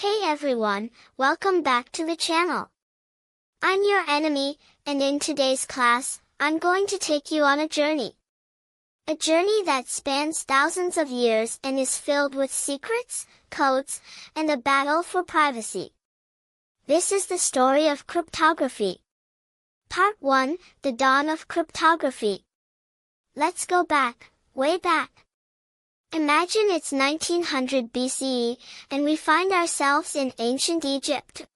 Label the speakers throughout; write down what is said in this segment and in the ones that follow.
Speaker 1: Hey everyone, welcome back to the channel. I'm your enemy, and in today's class, I'm going to take you on a journey. A journey that spans thousands of years and is filled with secrets, codes, and a battle for privacy. This is the story of cryptography. Part 1, The Dawn of Cryptography. Let's go back, way back. Imagine it's 1900 BCE, and we find ourselves in ancient Egypt.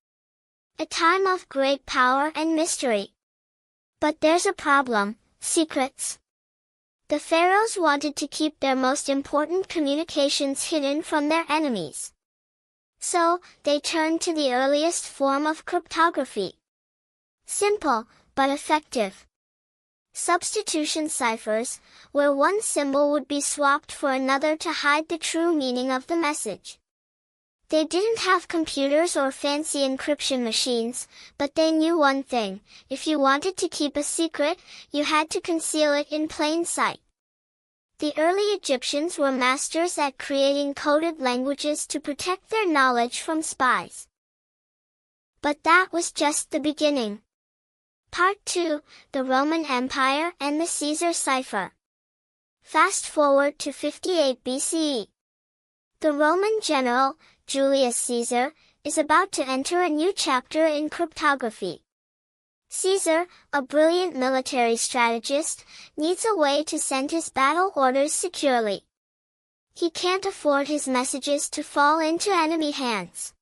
Speaker 1: A time of great power and mystery. But there's a problem: secrets. The pharaohs wanted to keep their most important communications hidden from their enemies. So, they turned to the earliest form of cryptography. Simple, but effective. Substitution ciphers, where one symbol would be swapped for another to hide the true meaning of the message. They didn't have computers or fancy encryption machines, but they knew one thing: if you wanted to keep a secret, you had to conceal it in plain sight. The early Egyptians were masters at creating coded languages to protect their knowledge from spies. But that was just the beginning. Part 2, the Roman Empire and the Caesar cipher. Fast forward to 58 BCE. The Roman general, Julius Caesar, is about to enter a new chapter in cryptography. Caesar, a brilliant military strategist, needs a way to send his battle orders securely. He can't afford his messages to fall into enemy hands.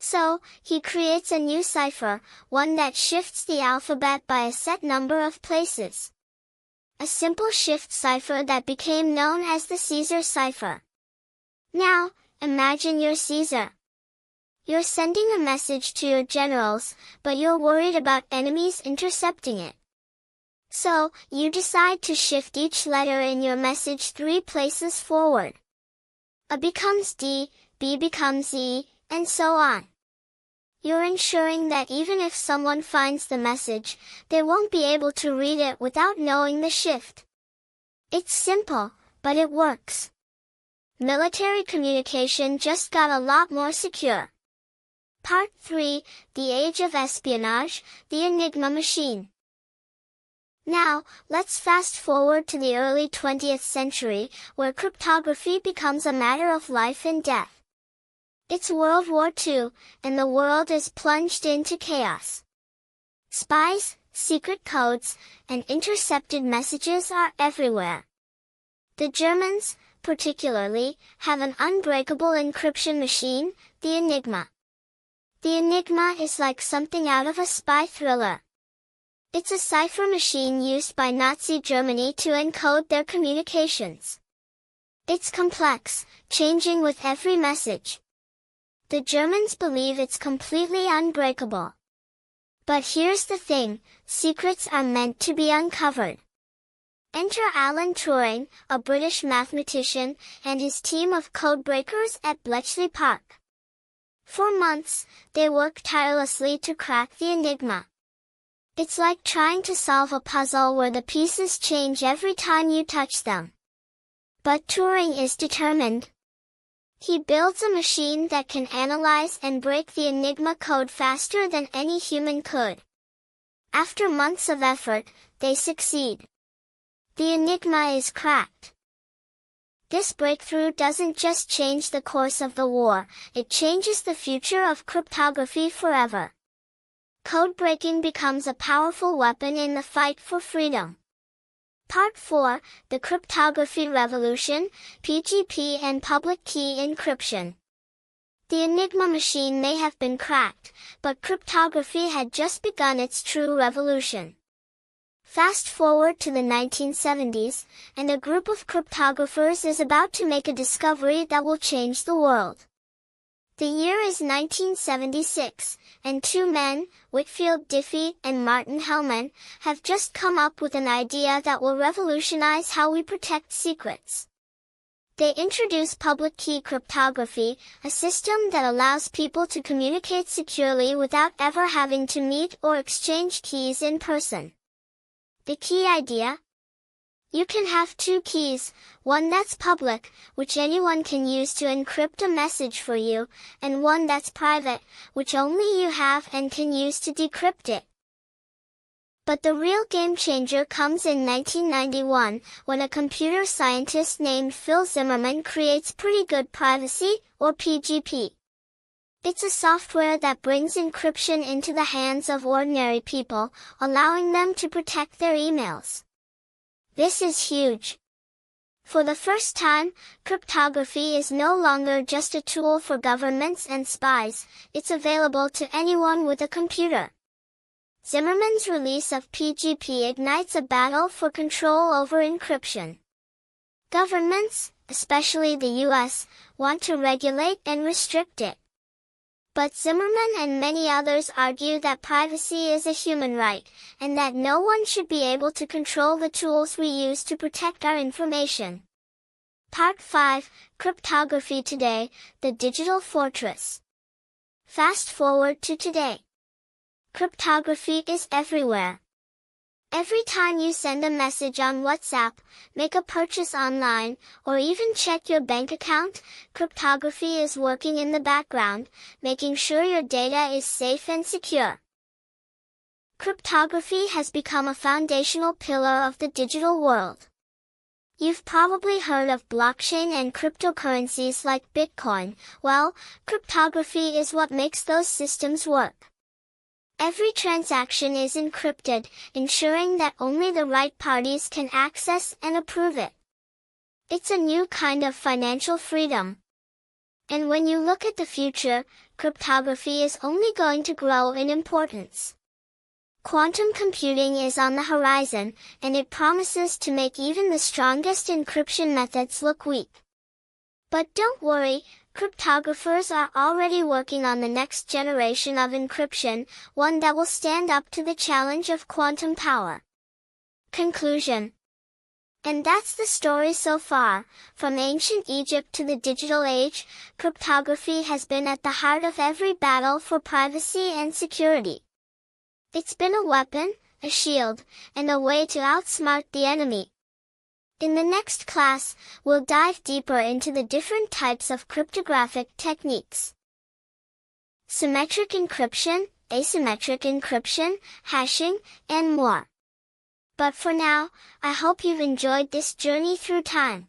Speaker 1: So, he creates a new cipher, one that shifts the alphabet by a set number of places. A simple shift cipher that became known as the Caesar cipher. Now, imagine you're Caesar. You're sending a message to your generals, but you're worried about enemies intercepting it. So, you decide to shift each letter in your message 3 places forward. A becomes D, B becomes E, and so on. You're ensuring that even if someone finds the message, they won't be able to read it without knowing the shift. It's simple, but it works. Military communication just got a lot more secure. Part 3, The Age of Espionage, the Enigma Machine. Now, let's fast forward to the early 20th century, where cryptography becomes a matter of life and death. It's World War II, and the world is plunged into chaos. Spies, secret codes, and intercepted messages are everywhere. The Germans, particularly, have an unbreakable encryption machine, the Enigma. The Enigma is like something out of a spy thriller. It's a cipher machine used by Nazi Germany to encode their communications. It's complex, changing with every message. The Germans believe it's completely unbreakable. But here's the thing: secrets are meant to be uncovered. Enter Alan Turing, a British mathematician, and his team of codebreakers at Bletchley Park. For months, they work tirelessly to crack the Enigma. It's like trying to solve a puzzle where the pieces change every time you touch them. But Turing is determined. He builds a machine that can analyze and break the Enigma code faster than any human could. After months of effort, they succeed. The Enigma is cracked. This breakthrough doesn't just change the course of the war, it changes the future of cryptography forever. Code breaking becomes a powerful weapon in the fight for freedom. Part 4, The Cryptography Revolution, PGP and Public Key Encryption. The Enigma machine may have been cracked, but cryptography had just begun its true revolution. Fast forward to the 1970s, and a group of cryptographers is about to make a discovery that will change the world. The year is 1976, and 2 men, Whitfield Diffie and Martin Hellman, have just come up with an idea that will revolutionize how we protect secrets. They introduce public key cryptography, a system that allows people to communicate securely without ever having to meet or exchange keys in person. The key idea? You can have two keys, one that's public, which anyone can use to encrypt a message for you, and one that's private, which only you have and can use to decrypt it. But the real game changer comes in 1991, when a computer scientist named Phil Zimmermann creates Pretty Good Privacy, or PGP. It's a software that brings encryption into the hands of ordinary people, allowing them to protect their emails. This is huge. For the first time, cryptography is no longer just a tool for governments and spies, it's available to anyone with a computer. Zimmermann's release of PGP ignites a battle for control over encryption. Governments, especially the US, want to regulate and restrict it. But Zimmermann and many others argue that privacy is a human right, and that no one should be able to control the tools we use to protect our information. Part 5, Cryptography Today, the Digital Fortress. Fast forward to today. Cryptography is everywhere. Every time you send a message on WhatsApp, make a purchase online, or even check your bank account, cryptography is working in the background, making sure your data is safe and secure. Cryptography has become a foundational pillar of the digital world. You've probably heard of blockchain and cryptocurrencies like Bitcoin. Well, cryptography is what makes those systems work. Every transaction is encrypted, ensuring that only the right parties can access and approve it. It's a new kind of financial freedom. And when you look at the future, cryptography is only going to grow in importance. Quantum computing is on the horizon, and it promises to make even the strongest encryption methods look weak. But don't worry, cryptographers are already working on the next generation of encryption, one that will stand up to the challenge of quantum power. Conclusion. And that's the story so far. From ancient Egypt to the digital age, cryptography has been at the heart of every battle for privacy and security. It's been a weapon, a shield, and a way to outsmart the enemy. In the next class, we'll dive deeper into the different types of cryptographic techniques. Symmetric encryption, asymmetric encryption, hashing, and more. But for now, I hope you've enjoyed this journey through time.